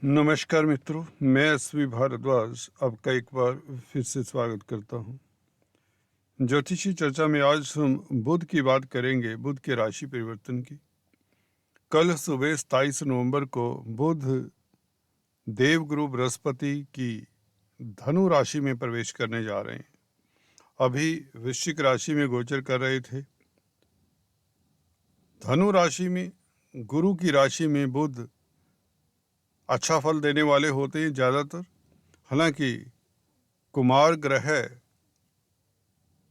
नमस्कार मित्रों, मैं एसवी भारद्वाज आपका एक बार फिर से स्वागत करता हूँ। ज्योतिषी चर्चा में आज हम बुध की बात करेंगे, बुध के राशि परिवर्तन की। कल सुबह 27 नवंबर को बुध देवगुरु बृहस्पति की धनु राशि में प्रवेश करने जा रहे हैं। अभी वृश्चिक राशि में गोचर कर रहे थे। धनु राशि में, गुरु की राशि में बुध अच्छा फल देने वाले होते हैं ज़्यादातर। हालांकि कुमार ग्रह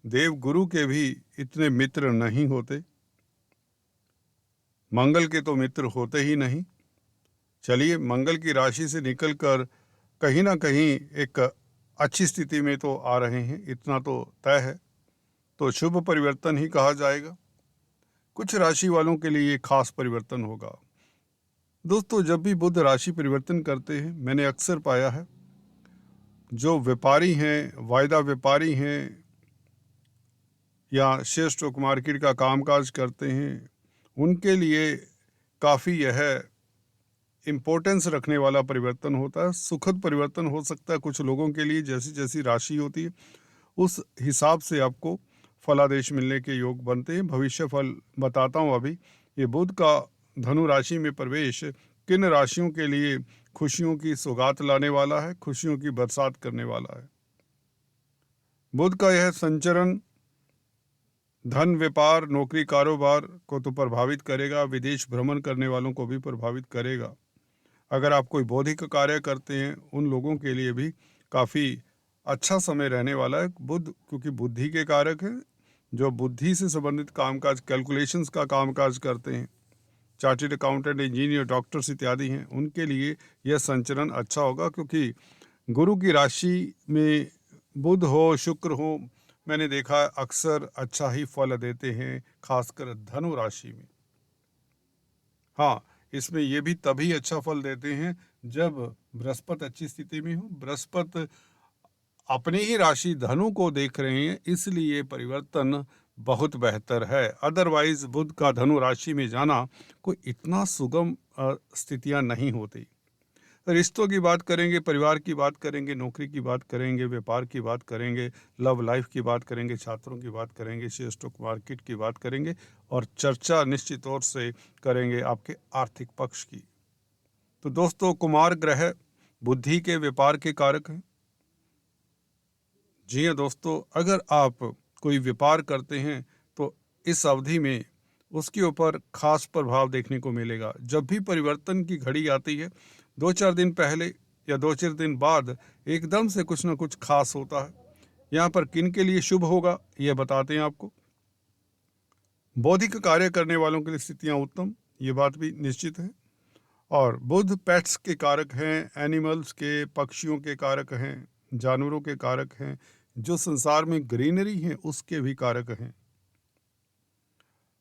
देव गुरु के भी इतने मित्र नहीं होते, मंगल के तो मित्र होते ही नहीं। चलिए, मंगल की राशि से निकलकर कहीं ना कहीं एक अच्छी स्थिति में तो आ रहे हैं, इतना तो तय है। तो शुभ परिवर्तन ही कहा जाएगा। कुछ राशि वालों के लिए ये खास परिवर्तन होगा। दोस्तों, जब भी बुध राशि परिवर्तन करते हैं, मैंने अक्सर पाया है, जो व्यापारी हैं, वायदा व्यापारी हैं या शेयर स्टॉक मार्केट का कामकाज करते हैं, उनके लिए काफ़ी यह इम्पोर्टेंस रखने वाला परिवर्तन होता है। सुखद परिवर्तन हो सकता है कुछ लोगों के लिए। जैसी जैसी राशि होती है उस हिसाब से आपको फलादेश मिलने के योग बनते हैं। भविष्य फल बताता हूँ। अभी ये बुध का धनु राशि में प्रवेश किन राशियों के लिए खुशियों की सौगात लाने वाला है, खुशियों की बरसात करने वाला है। बुध का यह संचरण धन, व्यापार, नौकरी, कारोबार को तो प्रभावित करेगा, विदेश भ्रमण करने वालों को भी प्रभावित करेगा। अगर आप कोई बौद्धिक कार्य करते हैं, उन लोगों के लिए भी काफ़ी अच्छा समय रहने वाला है। बुध क्योंकि बुद्धि के कारक है, जो बुद्धि से संबंधित कामकाज, कैलकुलेशंस का कामकाज करते हैं, चार्टर्ड अकाउंटेंट, इंजीनियर, डॉक्टर्स इत्यादि हैं, उनके लिए यह संचरण अच्छा होगा। क्योंकि गुरु की राशि में बुध हो, शुक्र हो, मैंने देखा अक्सर अच्छा ही फल देते हैं, खासकर धनु राशि में। हाँ, इसमें ये भी तभी अच्छा फल देते हैं जब बृहस्पति अच्छी स्थिति में हो। बृहस्पति अपनी ही राशि धनु को देख रहे हैं, इसलिए परिवर्तन बहुत बेहतर है। अदरवाइज बुध का धनु राशि में जाना कोई इतना सुगम स्थितियां नहीं होती। रिश्तों की बात करेंगे, परिवार की बात करेंगे, नौकरी की बात करेंगे, व्यापार की बात करेंगे, लव लाइफ की बात करेंगे, छात्रों की बात करेंगे, शेयर स्टॉक मार्केट की बात करेंगे, और चर्चा निश्चित तौर से करेंगे आपके आर्थिक पक्ष की। तो दोस्तों, कुमार ग्रह बुद्धि के, व्यापार के कारक हैं। जी हाँ दोस्तों, अगर आप कोई व्यापार करते हैं तो इस अवधि में उसके ऊपर खास प्रभाव देखने को मिलेगा। जब भी परिवर्तन की घड़ी आती है, 2-4 दिन पहले या 2-4 दिन बाद एकदम से कुछ ना कुछ खास होता है। यहाँ पर किन के लिए शुभ होगा यह बताते हैं आपको। बौद्धिक कार्य करने वालों के लिए स्थितियाँ उत्तम, ये बात भी निश्चित है। और बुध पेट्स के कारक हैं, एनिमल्स के, पक्षियों के कारक हैं, जानवरों के कारक हैं, जो संसार में ग्रीनरी है उसके भी कारक हैं।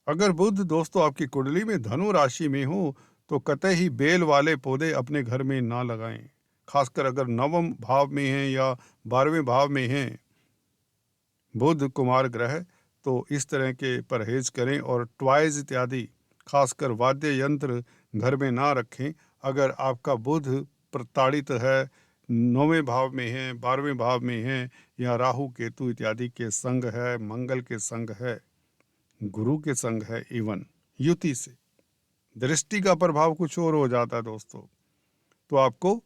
अगर बुध दोस्तों आपकी कुंडली में धनु राशि में हो तो कतई ही बेल वाले पौधे अपने घर में ना लगाएं। खासकर अगर नवम भाव में हैं या 12वें भाव में हैं बुध कुमार ग्रह, तो इस तरह के परहेज करें। और टॉयज इत्यादि, खासकर वाद्य यंत्र घर में ना रखें। अगर आपका बुध प्रताड़ित है, 9वें भाव में है, 12वें भाव में है, या राहु केतु इत्यादि के संग है, मंगल के संग है, गुरु के संग है, इवन युति से, दृष्टि का प्रभाव कुछ और हो जाता है दोस्तों। तो आपको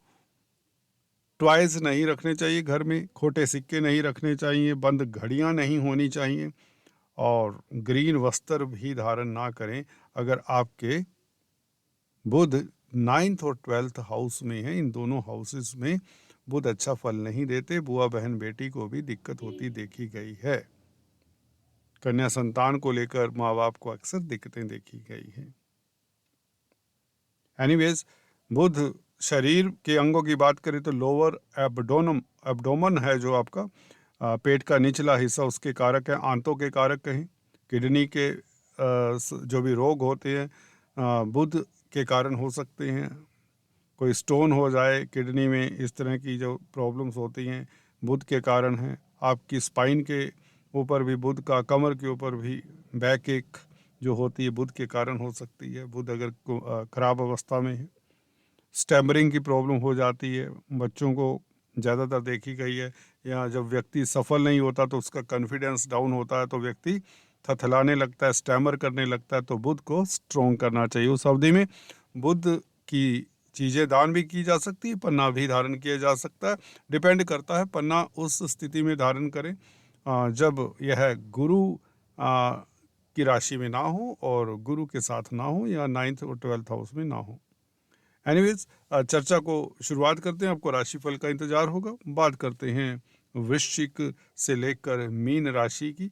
टॉयज नहीं रखने चाहिए घर में, खोटे सिक्के नहीं रखने चाहिए, बंद घड़ियां नहीं होनी चाहिए, और ग्रीन वस्त्र भी धारण ना करें। अगर आपके बुध 9th और 12th हाउस में है, इन दोनों हाउसेस में बुध अच्छा फल नहीं देते। बुआ बहन बेटी को भी दिक्कत होती देखी गई है। कन्या संतान को लेकर माँ बाप को अक्सर दिक्कतें देखी गई हैं। एनीवेज, बुध शरीर के अंगों की बात करें तो लोअर एब्डोमन है जो आपका पेट का निचला हिस्सा, उसके कारक है। आंतों के कारक कहें, किडनी के जो भी रोग होते हैं बुध के कारण हो सकते हैं। कोई स्टोन हो जाए किडनी में, इस तरह की जो प्रॉब्लम्स होती हैं बुध के कारण हैं। आपकी स्पाइन के ऊपर भी बुध का, कमर के ऊपर भी बैक एक जो होती है बुध के कारण हो सकती है, बुध अगर खराब अवस्था में है। स्टैमरिंग की प्रॉब्लम हो जाती है, बच्चों को ज़्यादातर देखी गई है। या जब व्यक्ति सफल नहीं होता तो उसका कॉन्फिडेंस डाउन होता है, तो व्यक्ति थथलाने लगता है, स्टैमर करने लगता है। तो बुध को स्ट्रॉन्ग करना चाहिए। उस अवधि में बुध की चीज़ें दान भी की जा सकती है, पन्ना भी धारण किया जा सकता है। डिपेंड करता है, पन्ना उस स्थिति में धारण करें जब यह गुरु की राशि में ना हो और गुरु के साथ ना हो, या 9th और 12th हाउस में ना हो। एनीवेज, चर्चा को शुरुआत करते हैं। आपको राशिफल का इंतजार होगा। बात करते हैं वृश्चिक से लेकर मीन राशि की।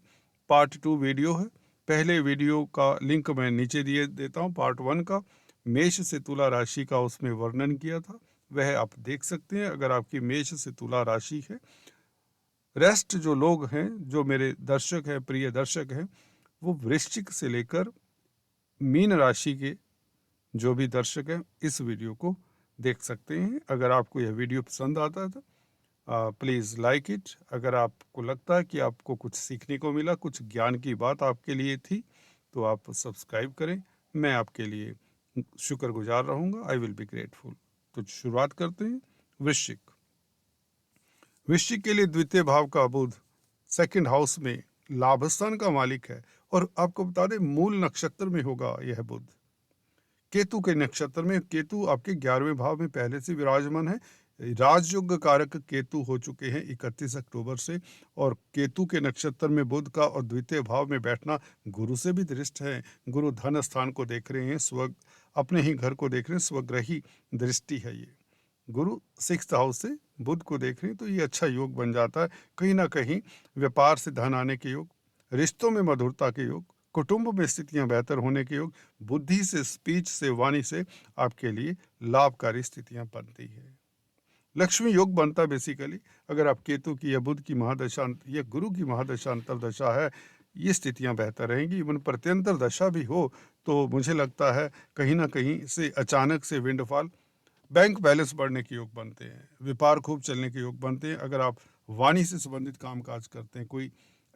पार्ट 2 वीडियो है। पहले वीडियो का लिंक मैं नीचे दिए देता हूँ। पार्ट 1 का मेष से तुला राशि का उसमें वर्णन किया था, वह आप देख सकते हैं अगर आपकी मेष से तुला राशि है। रेस्ट जो लोग हैं, जो मेरे दर्शक हैं, प्रिय दर्शक हैं, वो वृश्चिक से लेकर मीन राशि के जो भी दर्शक हैं इस वीडियो को देख सकते हैं। अगर आपको यह वीडियो पसंद आता है तो प्लीज़ लाइक इट। अगर आपको लगता है कि आपको कुछ सीखने को मिला, कुछ ज्ञान की बात आपके लिए थी, तो आप सब्सक्राइब करें। मैं आपके लिए शुक्रगुजार रहूँगा। I will be grateful. तो शुरुआत करते हैं। वृश्चिक। वृश्चिक के लिए द्वितीय भाव का बुध सेकंड हाउस में लाभ स्थान का मालिक है, और आपको बता दें मूल नक्षत्र में होगा यह बुध, केतु के नक्षत्र में। केतु आपके 11वें भाव में पहले से विराजमान है। राजयोग कारक केतु हो चुके हैं 31 अक्टूबर से, और केतु के नक्षत्र में बुध का और द्वितीय भाव में बैठना गुरु से भी दृष्ट है। गुरु धन स्थान को देख रहे हैं, अपने ही घर को देख रहे हैं, स्वग्रही दृष्टि है ये। गुरु 6th हाउस से बुध को देख रहे हैं, तो ये अच्छा योग बन जाता है। कहीं ना कहीं व्यापार से धन आने के योग, रिश्तों में मधुरता के योग, कुटुंब में स्थितियां बेहतर होने के योग, बुद्धि से, स्पीच से, वाणी से आपके लिए लाभकारी स्थितियां बनती है। लक्ष्मी योग बनता है बेसिकली अगर आप केतु की या बुध की महादशा या गुरु की महादशा अंतरदशा है, ये स्थितियां बेहतर रहेंगी। इवन प्रत्यंतर दशा भी हो तो मुझे लगता है कहीं ना कहीं से अचानक से विंडफॉल, बैंक बैलेंस बढ़ने के योग बनते हैं, व्यापार खूब चलने के योग बनते हैं। अगर आप वाणी से संबंधित कामकाज करते हैं, कोई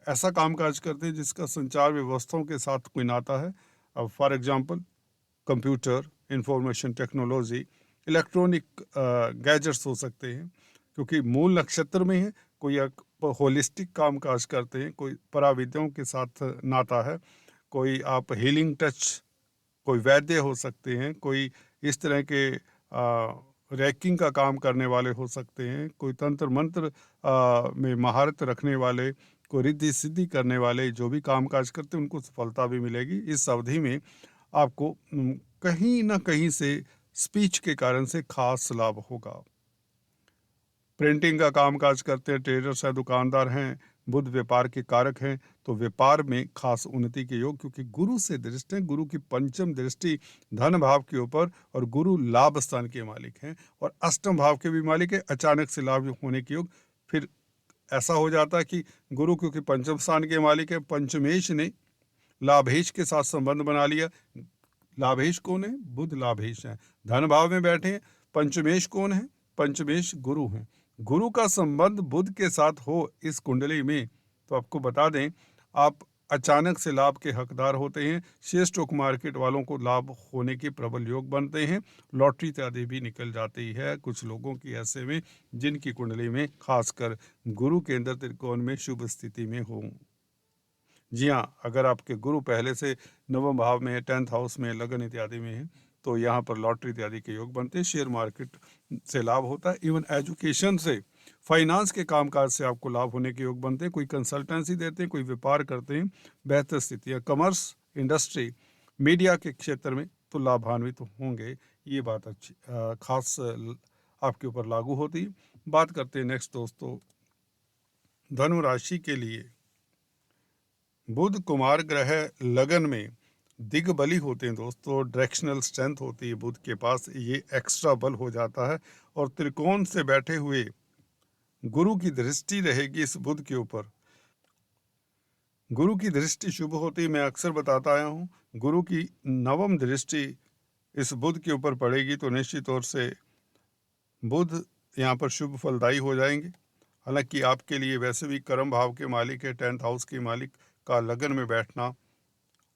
ऐसा कामकाज करते हैं जिसका संचार व्यवस्थाओं के साथ कोई नाता है, अब for example computer, information technology, electronic gadgets हो सकते हैं, क्योंकि मूल नक्षत्र में है। कोई होलिस्टिक कामकाज करते हैं, कोई पराविद्याओं के साथ नाता है, कोई आप हीलिंग टच, कोई वैद्य हो सकते हैं, कोई इस तरह के रैकिंग का काम करने वाले हो सकते हैं, कोई तंत्र मंत्र में महारत रखने वाले, कोई रिद्धि सिद्धि करने वाले, जो भी कामकाज करते हैं उनको सफलता भी मिलेगी। इस अवधि में आपको कहीं ना कहीं से स्पीच के कारण से खास लाभ होगा। प्रिंटिंग का कामकाज करते हैं, ट्रेडर्स हैं, दुकानदार हैं, बुध व्यापार के कारक हैं, तो व्यापार में खास उन्नति के योग, क्योंकि गुरु से दृष्टि है, गुरु की पंचम दृष्टि धन भाव के ऊपर, और गुरु लाभ स्थान के मालिक हैं और अष्टम भाव के भी मालिक है। अचानक से लाभ होने के योग। फिर ऐसा हो जाता है कि गुरु क्योंकि पंचम स्थान के मालिक है, पंचमेश ने लाभेश के साथ संबंध बना लिया। लाभेश कौन है? बुध लाभेश है, धन भाव में बैठे हैं। पंचमेश कौन है? पंचमेश गुरु हैं। गुरु का संबंध बुध के साथ हो इस कुंडली में, तो आपको बता दें आप अचानक से लाभ के हकदार होते हैं। शेयर स्टॉक मार्केट वालों को लाभ होने के प्रबल योग बनते हैं। लॉटरी इत्यादि भी निकल जाती है कुछ लोगों की ऐसे में जिनकी कुंडली में खासकर गुरु केंद्र त्रिकोण में शुभ स्थिति में हो। जी हाँ, अगर आपके गुरु पहले से नवम भाव में है, 10th हाउस में, लगन इत्यादि में है, तो यहाँ पर लॉटरी इत्यादि के योग बनते हैं। शेयर मार्केट से लाभ होता है। इवन एजुकेशन से, फाइनेंस के कामकाज से आपको लाभ होने के योग बनते हैं। कोई कंसल्टेंसी देते हैं, कोई व्यापार करते हैं, बेहतर स्थितियाँ, कमर्स, इंडस्ट्री, मीडिया के क्षेत्र में तो लाभान्वित होंगे। ये बात अच्छी खास आपके ऊपर लागू होती है। बात करते हैं नेक्स्ट दोस्तों, धनु राशि के लिए बुध कुमार ग्रह लगन में दिग्बली होते हैं दोस्तों। डायरेक्शनल स्ट्रेंथ होती है बुध के पास, ये एक्स्ट्रा बल हो जाता है। और त्रिकोण से बैठे हुए गुरु की दृष्टि रहेगी इस बुध के ऊपर। गुरु की दृष्टि शुभ होती है, मैं अक्सर बताता आया हूँ। गुरु की नवम दृष्टि इस बुध के ऊपर पड़ेगी तो निश्चित तौर से बुध यहाँ पर शुभ फलदायी हो जाएंगे। हालांकि आपके लिए वैसे भी कर्म भाव के मालिक है, 10th हाउस के मालिक का लगन में बैठना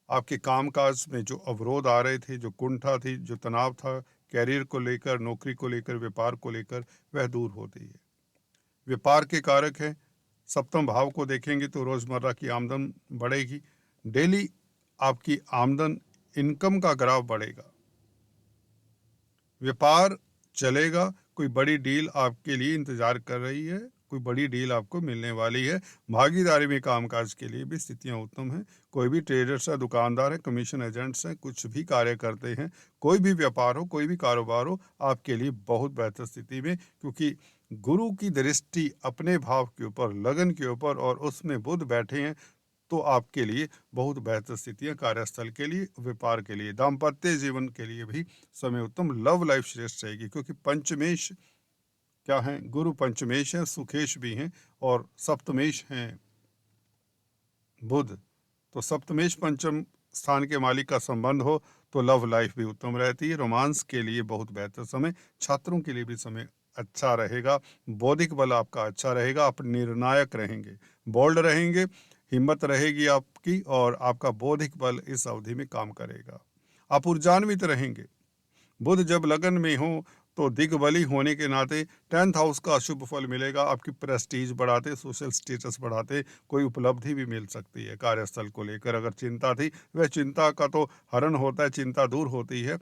आपके कामकाज में जो अवरोध आ रहे थे, जो कुंठा थी, जो तनाव था, कैरियर को लेकर, नौकरी को लेकर, व्यापार को लेकर वह दूर होती है। व्यापार के कारक है, सप्तम भाव को देखेंगे तो रोजमर्रा की आमदन बढ़ेगी। डेली आपकी आमदन, इनकम का ग्राफ बढ़ेगा, व्यापार चलेगा, कोई बड़ी डील आपके लिए इंतजार कर रही है, कोई बड़ी डील आपको मिलने वाली है। भागीदारी में कामकाज के लिए भी स्थितियां उत्तम हैं। कोई भी ट्रेडर्स है, दुकानदार है, कमीशन एजेंट्स हैं, कुछ भी कार्य करते हैं, कोई भी व्यापार हो, कोई भी कारोबार हो, आपके लिए बहुत बेहतर स्थिति में, क्योंकि गुरु की दृष्टि अपने भाव के ऊपर, लगन के ऊपर, और उसमें बुध बैठे हैं, तो आपके लिए बहुत बेहतर स्थितियां कार्यस्थल के लिए, व्यापार के लिए, दाम्पत्य जीवन के लिए भी समय उत्तम। लव लाइफ श्रेष्ठ रहेगी, क्योंकि पंचमेश क्या है, गुरु पंचमेश है, सुखेश भी हैं, और सप्तमेश हैं बुध। तो सप्तमेश पंचम स्थान के मालिक का संबंध हो तो लव लाइफ भी उत्तम रहती है। रोमांस के लिए बहुत बेहतर समय, छात्रों के लिए भी समय अच्छा रहेगा। बौद्धिक बल आपका अच्छा रहेगा, आप निर्णायक रहेंगे, बोल्ड रहेंगे, हिम्मत रहेगी आपकी, और आपका बौद्धिक बल इस अवधि में काम करेगा। आप ऊर्जान्वित रहेंगे। बुध जब लगन में हो तो दिग्बली होने के नाते 10th हाउस का शुभ फल मिलेगा। आपकी प्रेस्टीज बढ़ाते, सोशल स्टेटस बढ़ाते, कोई उपलब्धि भी मिल सकती है। कार्यस्थल को लेकर अगर चिंता थी, वह चिंता का तो हरण होता है, चिंता दूर होती है।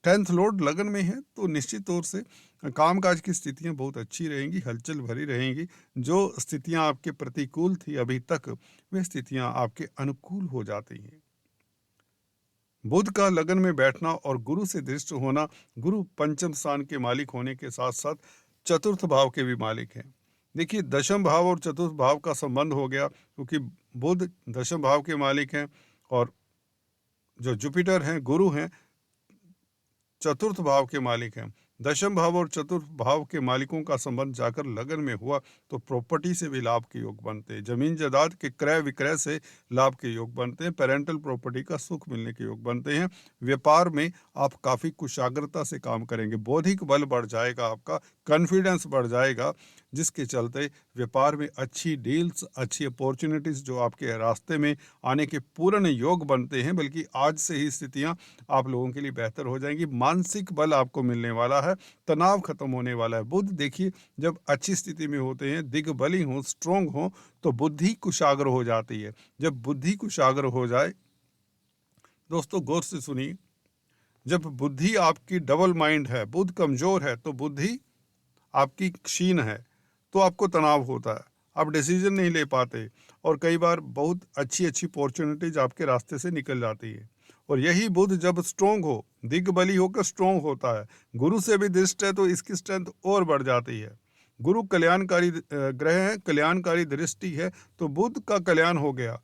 10th लॉर्ड लगन में है तो निश्चित तौर से कामकाज की स्थितियां बहुत अच्छी रहेंगी, हलचल भरी रहेंगी। जो स्थितियां आपके प्रतिकूल थी अभी तक, वे स्थितियां आपके अनुकूल हो जाती हैं। बुध का लगन में बैठना और गुरु से दृष्ट होना, गुरु पंचम स्थान के मालिक होने के साथ साथ चतुर्थ भाव के भी मालिक हैं। देखिए, दशम भाव और चतुर्थ भाव का संबंध हो गया, क्योंकि बुध दशम भाव के मालिक हैं, और जो जुपिटर हैं, गुरु हैं, चतुर्थ भाव के मालिक हैं। दशम भाव और चतुर्थ भाव के मालिकों का संबंध जाकर लगन में हुआ तो प्रॉपर्टी से भी लाभ के योग बनते हैं। जमीन जायदाद के क्रय विक्रय से लाभ के योग बनते हैं। पेरेंटल प्रॉपर्टी का सुख मिलने के योग बनते हैं। व्यापार में आप काफ़ी कुशाग्रता से काम करेंगे, बौद्धिक बल बढ़ जाएगा, आपका कॉन्फिडेंस बढ़ जाएगा, जिसके चलते व्यापार में अच्छी डील्स, अच्छी अपॉर्चुनिटीज़ जो आपके रास्ते में आने के पूर्ण योग बनते हैं। बल्कि आज से ही स्थितियाँ आप लोगों के लिए बेहतर हो जाएंगी। मानसिक बल आपको मिलने वाला है, तनाव खत्म होने वाला है। बुध देखिए, जब अच्छी स्थिति में होते हैं, दिग्बली हो, स्ट्रोंग हो, तो बुद्धि कुशाग्र हो जाती है। जब बुद्धि कुशाग्र हो जाए, दोस्तों गौर से सुनिए, जब बुद्धि आपकी डबल माइंड है, बुध कमजोर है, तो बुद्धि आपकी क्षीण है, तो आपको तनाव होता है, आप डिसीजन नहीं ले पाते, और कई बार बहुत अच्छी अच्छी अपॉर्चुनिटीज आपके रास्ते से निकल जाती है। और यही बुध जब स्ट्रोंग हो, दिग्बली होकर स्ट्रोंग होता है, गुरु से भी दृष्ट है, तो इसकी स्ट्रेंथ और बढ़ जाती है। गुरु कल्याणकारी ग्रह है, कल्याणकारी दृष्टि है, तो बुध का कल्याण हो गया।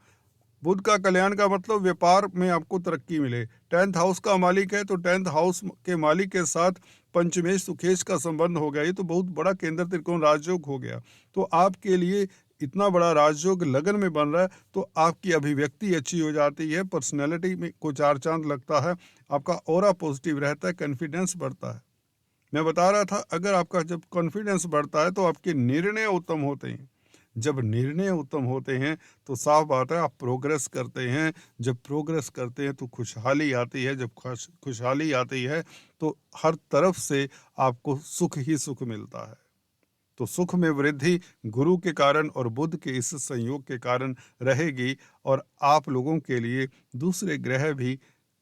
बुध का कल्याण का मतलब व्यापार में आपको तरक्की मिले। 10th हाउस का मालिक है, तो 10th हाउस के मालिक के साथ पंचमेश सुखेश का संबंध हो गया। ये तो बहुत बड़ा केंद्र त्रिकोण राजयोग हो गया। तो आपके लिए इतना बड़ा राजयोग लगन में बन रहा है, तो आपकी अभिव्यक्ति अच्छी हो जाती है, पर्सनैलिटी में को चार चांद लगता है, आपका ऑरा पॉजिटिव रहता है, कॉन्फिडेंस बढ़ता है। मैं बता रहा था, अगर आपका जब कॉन्फिडेंस बढ़ता है तो आपके निर्णय उत्तम होते हैं। जब निर्णय उत्तम होते हैं तो साफ बात है, आप प्रोग्रेस करते हैं। जब प्रोग्रेस करते हैं तो खुशहाली आती है। जब खुशहाली आती है तो हर तरफ से आपको सुख ही सुख मिलता है। तो सुख में वृद्धि गुरु के कारण और बुध के इस संयोग के कारण रहेगी। और आप लोगों के लिए दूसरे ग्रह भी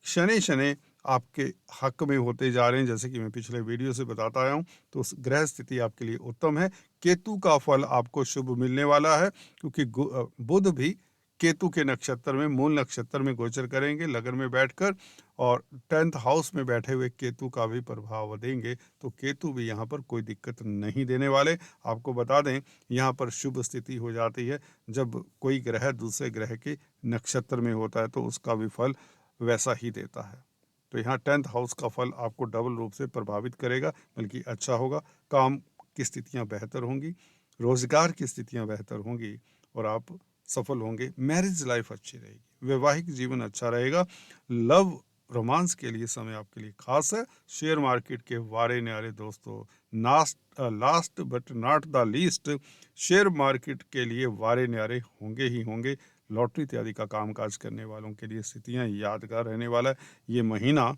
शनि शनि आपके हक में होते जा रहे हैं, जैसे कि मैं पिछले वीडियो से बताता आया हूँ। तो उस ग्रह स्थिति आपके लिए उत्तम है। केतु का फल आपको शुभ मिलने वाला है, क्योंकि बुध भी केतु के नक्षत्र में, मूल नक्षत्र में गोचर करेंगे लगन में बैठकर, और 10th हाउस में बैठे हुए केतु का भी प्रभाव देंगे। तो केतु भी यहाँ पर कोई दिक्कत नहीं देने वाले। आपको बता दें, यहाँ पर शुभ स्थिति हो जाती है जब कोई ग्रह दूसरे ग्रह के नक्षत्र में होता है, तो उसका भी फल वैसा ही देता है। तो यहाँ 10th हाउस का फल आपको डबल रूप से प्रभावित करेगा, बल्कि अच्छा होगा। काम की स्थितियाँ बेहतर होंगी, रोजगार की स्थितियाँ बेहतर होंगी, और आप सफल होंगे। मैरिज लाइफ अच्छी रहेगी, वैवाहिक जीवन अच्छा रहेगा। लव रोमांस के लिए समय आपके लिए खास है। शेयर मार्केट के वारे न्यारे दोस्तों, last but not the least, share market के लिए वारे न्यारे होंगे ही होंगे। लॉटरी इत्यादि का कामकाज करने वालों के लिए स्थितियां यादगार रहने वाला है। ये महीना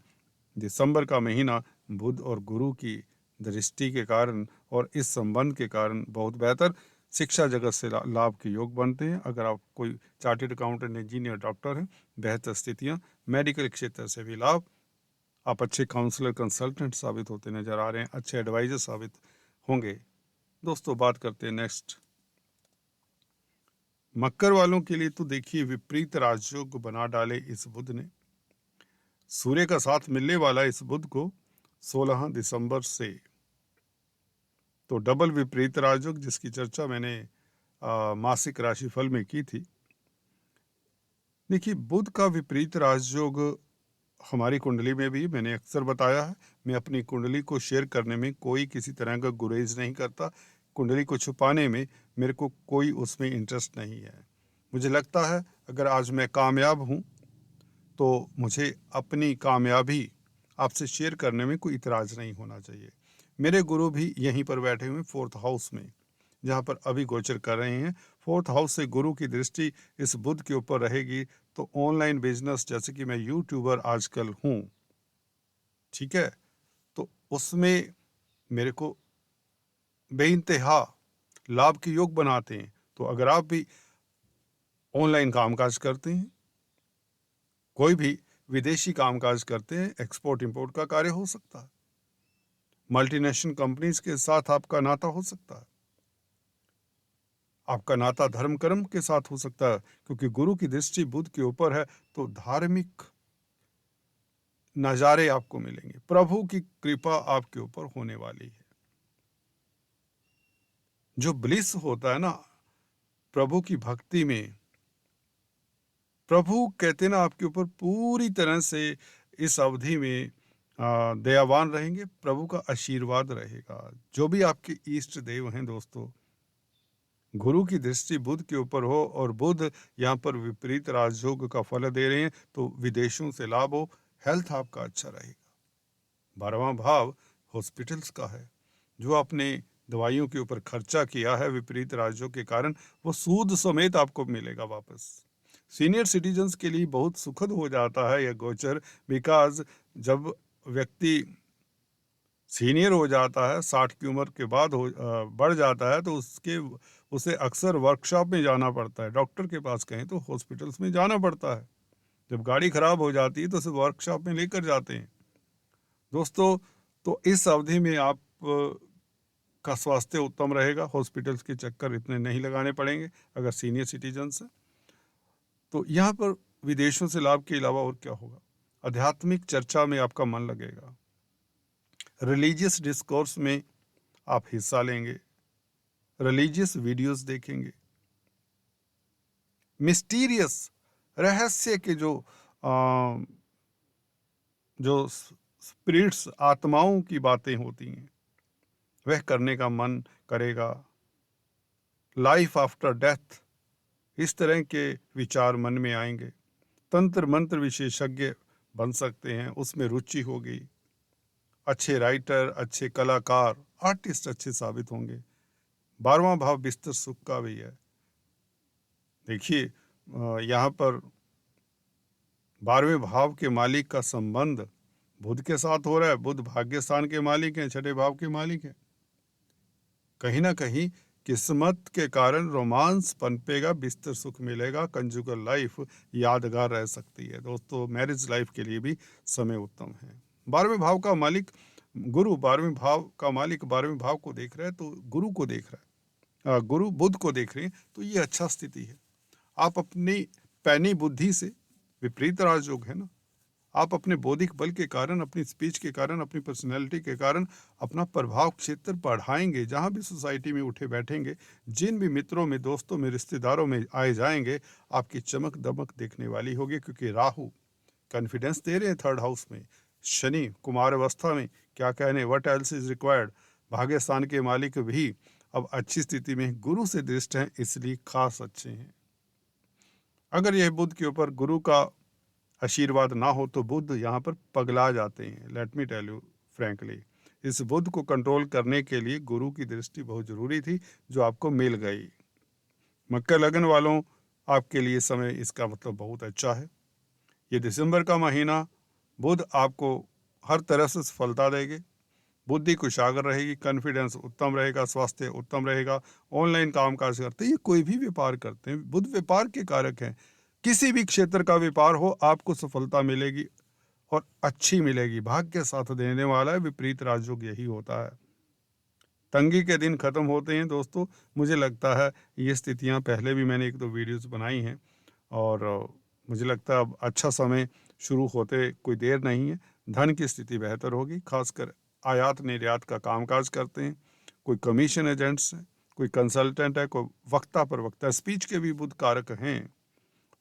दिसंबर का महीना बुध और गुरु की दृष्टि के कारण और इस संबंध के कारण बहुत बेहतर। शिक्षा जगत से लाभ के योग बनते हैं। अगर आप कोई चार्टेड अकाउंटेंट, इंजीनियर, डॉक्टर हैं, बेहतर स्थितियां। मेडिकल क्षेत्र से भी लाभ। आप अच्छे काउंसलर, कंसल्टेंट साबित होते नजर आ रहे हैं, अच्छे एडवाइजर साबित होंगे। दोस्तों, बात करते हैं नेक्स्ट मकर वालों के लिए। तो देखिए, विपरीत राजयोग बना डाले इस बुध ने। सूर्य का साथ मिलने वाला इस बुध को 16 दिसंबर से, तो डबल विपरीत राजयोग जिसकी चर्चा मैंने मासिक राशिफल में की थी। देखिए, बुध का विपरीत राजयोग हमारी कुंडली में भी मैंने अक्सर बताया है। मैं अपनी कुंडली को शेयर करने में कोई किसी तरह का गुरेज नहीं करता। कुंडली को छुपाने में मेरे को कोई उसमें इंटरेस्ट नहीं है। मुझे लगता है अगर आज मैं कामयाब हूँ तो मुझे अपनी कामयाबी आपसे शेयर करने में कोई इतराज़ नहीं होना चाहिए। मेरे गुरु भी यहीं पर बैठे हुए 4th हाउस में, जहाँ पर अभी गोचर कर रहे हैं। 4th हाउस से गुरु की दृष्टि इस बुध के ऊपर रहेगी, तो ऑनलाइन बिजनेस, जैसे कि मैं यूट्यूबर आजकल हूँ, ठीक है, तो उसमें मेरे को बेइंतहा लाभ के योग बनाते हैं। तो अगर आप भी ऑनलाइन कामकाज करते हैं, कोई भी विदेशी कामकाज करते हैं, एक्सपोर्ट इंपोर्ट का कार्य हो सकता है, मल्टीनेशनल कंपनीज के साथ आपका नाता हो सकता है, आपका नाता धर्म कर्म के साथ हो सकता है, क्योंकि गुरु की दृष्टि बुध के ऊपर है। तो धार्मिक नजारे आपको मिलेंगे, प्रभु की कृपा आपके ऊपर होने वाली है। जो ब्लिस होता है ना प्रभु की भक्ति में, प्रभु कहते ना आपके ऊपर पूरी तरह से इस अवधि में दयावान रहेंगे, प्रभु का आशीर्वाद रहेगा। जो भी आपके इष्ट देव हैं दोस्तों, गुरु की दृष्टि बुध के ऊपर हो और बुध यहाँ पर विपरीत राजयोग का फल दे रहे हैं, तो विदेशों से लाभ हो, हेल्थ आपका अच्छा रहेगा। 12वां भाव हॉस्पिटल्स का है। जो आपने दवाइयों के ऊपर खर्चा किया है विपरीत राजयोग के कारण, वो सूद समेत आपको मिलेगा वापस। सीनियर सिटीजन्स के लिए बहुत सुखद हो जाता है यह गोचर, बिकॉज जब व्यक्ति सीनियर हो जाता है, 60 की उम्र के बाद बढ़ जाता है, तो उसे अक्सर वर्कशॉप में जाना पड़ता है। डॉक्टर के पास कहें तो हॉस्पिटल्स में जाना पड़ता है। जब गाड़ी खराब हो जाती है तो उसे वर्कशॉप में लेकर जाते हैं दोस्तों। तो इस अवधि में आप का स्वास्थ्य उत्तम रहेगा, हॉस्पिटल्स के चक्कर इतने नहीं लगाने पड़ेंगे अगर सीनियर सिटीजन्स हैं। तो यहाँ पर विदेशों से लाभ के अलावा और क्या होगा? आध्यात्मिक चर्चा में आपका मन लगेगा, रिलीजियस डिस्कोर्स में आप हिस्सा लेंगे, रिलीजियस वीडियोस देखेंगे, मिस्टीरियस रहस्य के जो स्पिरिट्स, आत्माओं की बातें होती हैं, वह करने का मन करेगा। लाइफ आफ्टर डेथ, इस तरह के विचार मन में आएंगे। तंत्र मंत्र विशेषज्ञ बन सकते हैं, उसमें रुचि होगी। अच्छे राइटर, अच्छे कलाकार, आर्टिस्ट अच्छे साबित होंगे। 12वां भाव बिस्तर सुख का भी है। देखिए, यहाँ पर 12वें भाव के मालिक का संबंध बुध के साथ हो रहा है। बुध भाग्य स्थान के मालिक हैं, 6ठे भाव के मालिक हैं। कहीं ना कहीं किस्मत के कारण रोमांस पनपेगा, बिस्तर सुख मिलेगा, कंजुगल लाइफ यादगार रह सकती है दोस्तों। मैरिज लाइफ के लिए भी समय उत्तम है। 12वें भाव का मालिक गुरु, 12वें भाव का मालिक 12वें भाव को देख रहा है, तो गुरु को देख रहा है, गुरु बुध को देख रहे हैं, तो ये अच्छा स्थिति है। आप अपनी पैनी बुद्धि से, विपरीत राजयोग है ना, आप अपने बौद्धिक बल के कारण, अपनी स्पीच के कारण, अपनी पर्सनैलिटी के कारण अपना प्रभाव क्षेत्र बढ़ाएंगे। जहाँ भी सोसाइटी में उठे बैठेंगे, जिन भी मित्रों में, दोस्तों में, रिश्तेदारों में आए जाएंगे, आपकी चमक दमक देखने वाली होगी, क्योंकि राहु कॉन्फिडेंस दे रहे हैं 3rd हाउस में, शनि कुमार अवस्था में, क्या कहने, व्हाट एल्स इज रिक्वायर्ड। भाग्य स्थान के मालिक भी अब अच्छी स्थिति में गुरु से दृष्ट हैं, इसलिए खास अच्छे हैं। अगर यह बुध के ऊपर गुरु का आशीर्वाद ना हो तो बुध यहाँ पर पगला जाते हैं। Let me tell you frankly, इस बुध को कंट्रोल करने के लिए गुरु की दृष्टि बहुत जरूरी थी, जो आपको मिल गई। मकर लगन वालों, आपके लिए समय इसका मतलब बहुत अच्छा है। ये दिसंबर का महीना बुध आपको हर तरह से सफलता देंगे। बुद्धि कुशाग्र रहेगी, कॉन्फिडेंस उत्तम रहेगा, स्वास्थ्य उत्तम रहेगा। ऑनलाइन कामकाज करते हैं, ये कोई भी व्यापार करते हैं, बुध व्यापार के कारक हैं। किसी भी क्षेत्र का व्यापार हो, आपको सफलता मिलेगी और अच्छी मिलेगी। भाग्य साथ देने वाला है, विपरीत राजयोग यही होता है। तंगी के दिन खत्म होते हैं दोस्तों। मुझे लगता है ये स्थितियां पहले भी मैंने 1-2 वीडियोस बनाई हैं और मुझे लगता है अब अच्छा समय शुरू होते कोई देर नहीं है। धन की स्थिति बेहतर होगी, खासकर आयात निर्यात का कामकाज करते हैं, कोई कमीशन एजेंट्स हैं, कोई कंसल्टेंट है, कोई वक्ता प्रवक्ता, स्पीच के भी बुध कारक हैं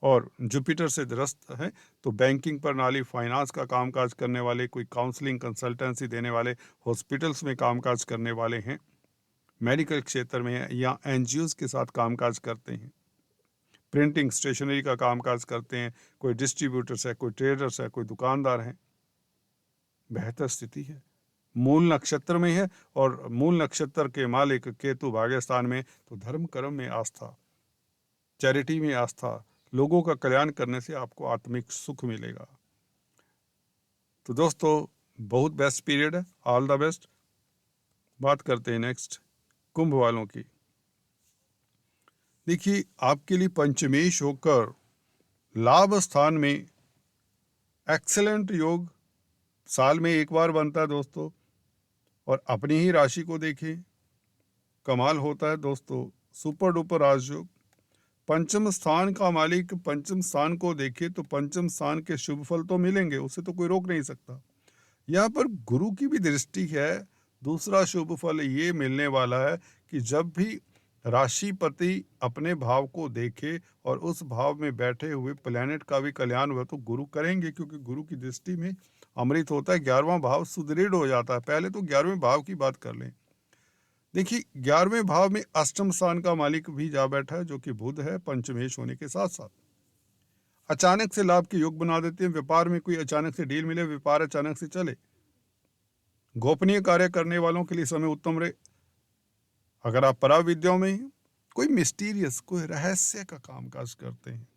और जुपिटर से ग्रस्त है। तो बैंकिंग प्रणाली, फाइनेंस का कामकाज करने वाले, कोई काउंसलिंग कंसल्टेंसी देने वाले, हॉस्पिटल्स में कामकाज करने वाले हैं, मेडिकल क्षेत्र में हैं या एनजीओज के साथ कामकाज करते हैं, प्रिंटिंग स्टेशनरी का कामकाज करते हैं, कोई डिस्ट्रीब्यूटर्स है, कोई ट्रेडर्स है, कोई दुकानदार हैं, बेहतर स्थिति है। मूल नक्षत्र में है और मूल नक्षत्र के मालिक केतु भाग्यस्थान में, तो धर्म कर्म में आस्था, चैरिटी में आस्था, लोगों का कल्याण करने से आपको आत्मिक सुख मिलेगा। तो दोस्तों बहुत बेस्ट पीरियड है, ऑल द बेस्ट। बात करते हैं नेक्स्ट कुंभ वालों की। देखिए आपके लिए पंचमेश होकर लाभ स्थान में एक्सेलेंट योग साल में एक बार बनता है दोस्तों, और अपनी ही राशि को देखें, कमाल होता है दोस्तों, सुपर डुपर राजयोग। पंचम स्थान का मालिक पंचम स्थान को देखे तो पंचम स्थान के शुभ फल तो मिलेंगे, उसे तो कोई रोक नहीं सकता। यहाँ पर गुरु की भी दृष्टि है। दूसरा शुभ फल ये मिलने वाला है कि जब भी राशिपति अपने भाव को देखे और उस भाव में बैठे हुए प्लैनेट का भी कल्याण हुआ तो गुरु करेंगे, क्योंकि गुरु की दृष्टि में अमृत होता है। 11वां भाव सुदृढ़ हो जाता है। पहले तो 11वें भाव की बात कर लें। देखिए 11वें भाव में अष्टम स्थान का मालिक भी जा बैठा है, जो कि बुध है, पंचमेश होने के साथ साथ अचानक से लाभ के योग बना देते हैं। व्यापार में कोई अचानक से डील मिले, व्यापार अचानक से चले। गोपनीय कार्य करने वालों के लिए समय उत्तम रहे। अगर आप परा विद्याओं में हैं, कोई मिस्टीरियस, कोई रहस्य का कामकाज करते हैं,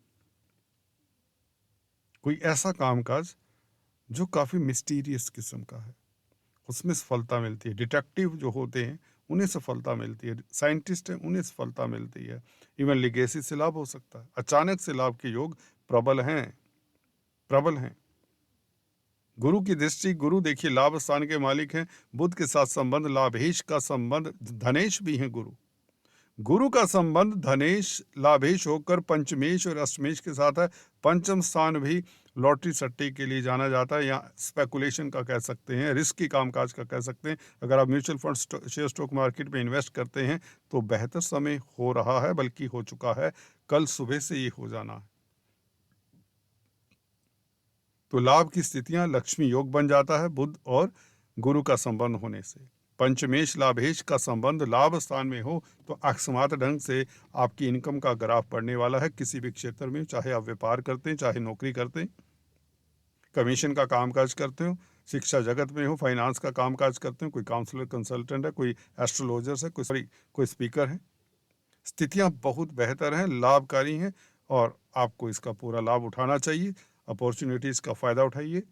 कोई ऐसा कामकाज जो काफी मिस्टीरियस किस्म का है, उसमें सफलता मिलती है। डिटेक्टिव जो होते हैं उन्हें सफलता मिलती है, साइंटिस्ट हैं उन्हें सफलता मिलती है। इवन लिगेसी से लाभ हो सकता है। अचानक से लाभ के योग प्रबल हैं। गुरु की दृष्टि, गुरु देखिए लाभ स्थान के मालिक हैं, बुध के साथ संबंध, लाभेश का संबंध, धनेश भी हैं गुरु का संबंध धनेश लाभेश होकर पंचमेश और अष्टमेश के साथ है। पंचम स्थान भी लॉटरी सट्टे के लिए जाना जाता है, या स्पेकुलेशन का कह सकते हैं, रिस्की कामकाज का कह सकते हैं। अगर आप mutual fund share stock market में इन्वेस्ट करते हैं तो बेहतर समय हो रहा है, बल्कि हो चुका है, कल सुबह से ये हो जाना है। तो लाभ की स्थितियां लक्ष्मी योग बन जाता है बुध और गुरु का संबंध होने से। पंचमेश लाभेश का संबंध लाभ स्थान में हो तो अकस्मात ढंग से आपकी इनकम का ग्राफ बढ़ने वाला है। किसी भी क्षेत्र में, चाहे आप व्यापार करते हैं, चाहे नौकरी करते हैं, कमीशन का कामकाज करते हो, शिक्षा जगत में हो, फाइनेंस का कामकाज करते हो, कोई काउंसलर कंसल्टेंट है, कोई एस्ट्रोलॉजर्स है, कोई स्पीकर है, स्थितियां बहुत बेहतर हैं, लाभकारी हैं और आपको इसका पूरा लाभ उठाना चाहिए। अपॉर्चुनिटीज़ का फ़ायदा उठाइए,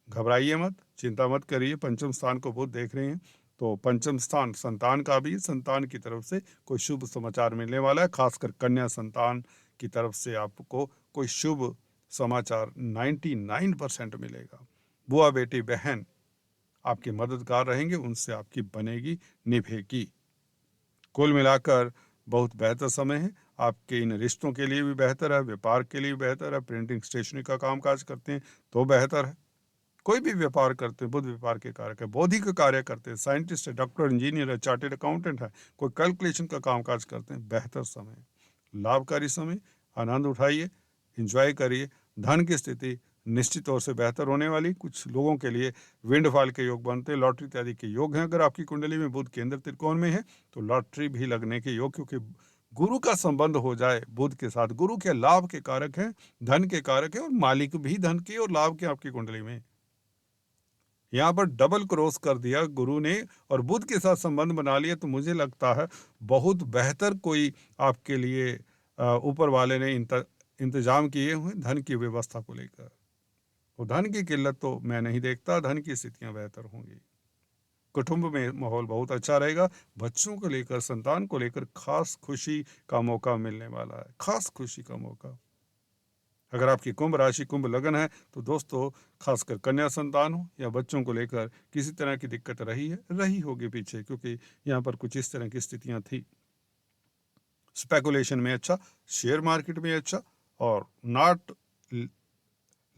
घबराइए मत, चिंता मत करिए। पंचम स्थान को बहुत देख रहे हैं तो पंचम स्थान संतान का भी, संतान की तरफ से कोई शुभ समाचार मिलने वाला है। खासकर कन्या संतान की तरफ से आपको कोई शुभ समाचार 99% मिलेगा। बुआ बेटी बहन आपके मददगार रहेंगे, उनसे आपकी बनेगी निभेगी। कुल मिलाकर बहुत बेहतर समय है। आपके इन रिश्तों के लिए भी बेहतर है, व्यापार के लिए भी बेहतर है। प्रिंटिंग स्टेशनरी का कामकाज करते हैं तो बेहतर है। कोई भी व्यापार करते हैं, बुध व्यापार के कारक है। बौद्धिक कार्य करते हैं, साइंटिस्ट है, डॉक्टर, इंजीनियर है, चार्टेड अकाउंटेंट है, कोई कैलकुलेशन का कामकाज करते हैं, बेहतर समय, लाभकारी समय। आनंद उठाइए, एंजॉय करिए। धन की स्थिति निश्चित तौर से बेहतर होने वाली। कुछ लोगों के लिए विंडफॉल के योग बनते हैं, लॉटरी इत्यादि के योग हैं। अगर आपकी कुंडली में बुध केंद्र त्रिकोण में है तो लॉटरी भी लगने के योग, क्योंकि गुरु का संबंध हो जाए बुध के साथ। गुरु के लाभ के कारक हैं, धन के कारक है और मालिक भी धन के और लाभ के आपकी कुंडली में। यहाँ पर डबल क्रॉस कर दिया गुरु ने और बुध के साथ संबंध बना लिया, तो मुझे लगता है बहुत बेहतर कोई आपके लिए ऊपर वाले ने इंतजाम किए हुए धन की व्यवस्था को लेकर। और धन की किल्लत तो मैं नहीं देखता, धन की स्थितियां बेहतर होंगी। कुटुंब में माहौल बहुत अच्छा रहेगा। बच्चों को लेकर, संतान को लेकर खास खुशी का मौका मिलने वाला है, खास खुशी का मौका। अगर आपकी कुंभ राशि, कुंभ लगन है तो दोस्तों खासकर कन्या संतान हो या बच्चों को लेकर किसी तरह की दिक्कत रही होगी पीछे, क्योंकि यहाँ पर कुछ इस तरह की स्थितियां थी। स्पेकुलेशन में अच्छा, शेयर मार्केट में अच्छा, और not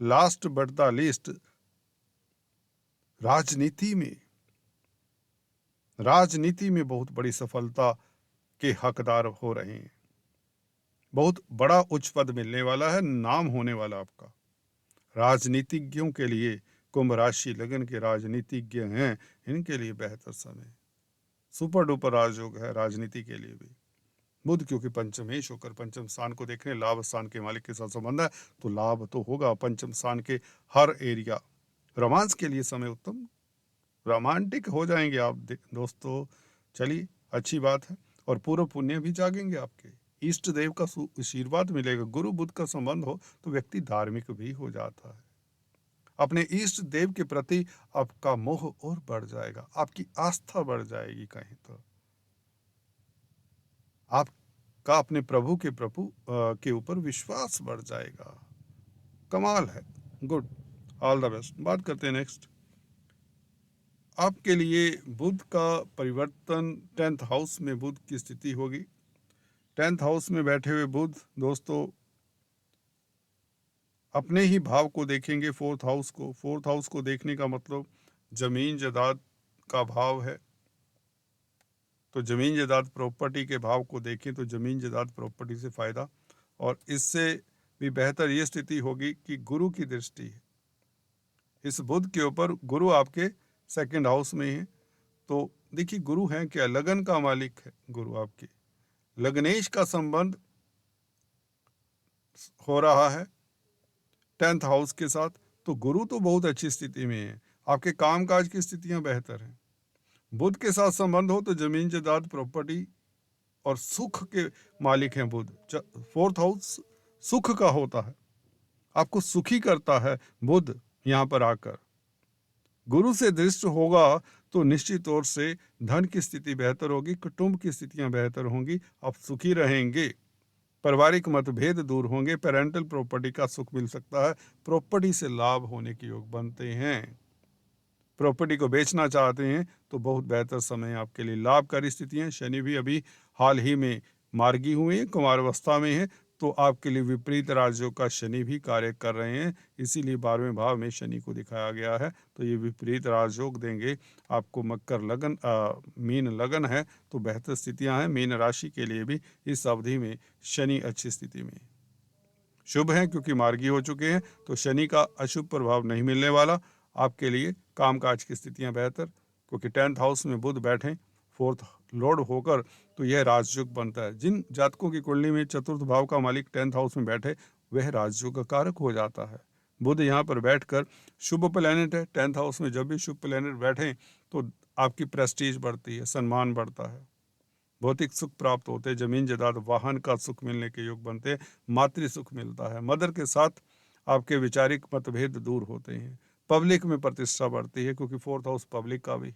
last but the least राजनीति में बहुत बड़ी सफलता के हकदार हो रहे हैं। बहुत बड़ा उच्च पद मिलने वाला है, नाम होने वाला आपका। राजनीतिज्ञों के लिए, कुंभ राशि लगन के राजनीतिज्ञ हैं, इनके लिए बेहतर समय, सुपर डुपर राजयोग है राजनीति के लिए भी। बुध क्योंकि पंचमेश होकर पंचम स्थान को देखने, लाभ स्थान के मालिक के साथ संबंध है, तो लाभ तो होगा पंचम स्थान के हर एरिया। रोमांस के लिए समय उत्तम, रोमांटिक हो जाएंगे आप दोस्तों। चलिए, अच्छी बात है। और पूर्व पुण्य भी जागेंगे आपके, इष्ट देव का आशीर्वाद मिलेगा। गुरु बुध का संबंध हो तो व्यक्ति धार्मिक भी हो जाता है। अपने इष्ट देव के प्रति आपका मोह और बढ़ जाएगा, आपकी आस्था बढ़ जाएगी, कहीं तो आपका अपने प्रभु के ऊपर विश्वास बढ़ जाएगा। कमाल है, गुड, ऑल द बेस्ट। बात करते हैं नेक्स्ट। आपके लिए बुध का परिवर्तन 10th हाउस में बुध की स्थिति होगी। 10th हाउस में बैठे हुए बुध दोस्तों अपने ही भाव को देखेंगे, 4th हाउस को। 4th हाउस को देखने का मतलब जमीन जायदाद का भाव है, तो जमीन जायदाद प्रॉपर्टी के भाव को देखें तो जमीन जायदाद प्रॉपर्टी से फायदा। और इससे भी बेहतर ये स्थिति होगी कि गुरु की दृष्टि है इस बुध के ऊपर। गुरु आपके 2nd हाउस में है, तो देखिए गुरु है क्या, लगन का मालिक है गुरु आपके। लग्नेश का संबंध हो रहा है 10th हाउस के साथ, तो गुरु तो बहुत अच्छी स्थिति में है, आपके कामकाज की स्थितियां बेहतर हैं। बुध के साथ संबंध हो तो जमीन जायदाद प्रॉपर्टी और सुख के मालिक हैं बुध। 4th हाउस सुख का होता है, आपको सुखी करता है बुध। यहाँ पर आकर गुरु से दृष्ट होगा तो निश्चित तौर से धन की स्थिति बेहतर होगी, कुटुंब की स्थितियां बेहतर होंगी, आप सुखी रहेंगे, पारिवारिक मतभेद दूर होंगे, पेरेंटल प्रॉपर्टी का सुख मिल सकता है, प्रॉपर्टी से लाभ होने के योग बनते हैं। प्रॉपर्टी को बेचना चाहते हैं तो बहुत बेहतर समय आपके लिए, लाभकारी स्थितियां। शनि भी अभी हाल ही में मार्गी हुए हैं, कुमारावस्था में है, तो आपके लिए विपरीत राजयोग का शनि भी कार्य कर रहे हैं, इसीलिए 12वें भाव में शनि को दिखाया गया है। तो ये विपरीत राजयोग देंगे आपको। मकर लगन मीन लगन है तो बेहतर स्थितियां हैं। मीन राशि के लिए भी इस अवधि में शनि अच्छी स्थिति में शुभ है, क्योंकि मार्गी हो चुके हैं, तो शनि का अशुभ प्रभाव नहीं मिलने वाला आपके लिए। कामकाज की स्थितियां बेहतर, क्योंकि 10th हाउस में बुध बैठे 4th लॉर्ड होकर, तो यह राजयोग बनता है। जिन जातकों की कुंडली में 4th भाव का मालिक 10th हाउस में बैठे, वह राजयोग का कारक हो जाता है। बुध यहाँ पर बैठकर शुभ प्लैनेट है। 10th हाउस में जब भी शुभ प्लैनेट बैठे तो आपकी प्रेस्टीज बढ़ती है, सम्मान बढ़ता है, भौतिक सुख प्राप्त होते हैं, जमीन जायदाद वाहन का सुख मिलने के योग बनते हैं, मातृ सुख मिलता है, मदर के साथ आपके वैचारिक मतभेद दूर होते हैं, पब्लिक में प्रतिष्ठा बढ़ती है, क्योंकि 4th हाउस पब्लिक का भी।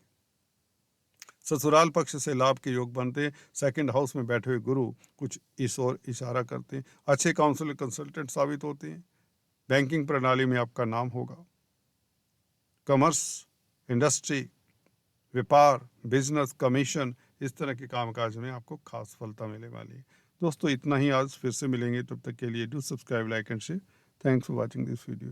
ससुराल पक्ष से लाभ के योग बनते हैं। 2nd हाउस में बैठे हुए गुरु कुछ इस ओर इशारा करते हैं, अच्छे काउंसलर कंसल्टेंट साबित होते हैं, बैंकिंग प्रणाली में आपका नाम होगा, कॉमर्स, इंडस्ट्री, व्यापार, बिजनेस, कमीशन, इस तरह के कामकाज में आपको खास सफलता मिलने वाली है। दोस्तों इतना ही आज, फिर से मिलेंगे, तब तक के लिए do subscribe, like and share. Thanks for watching this video.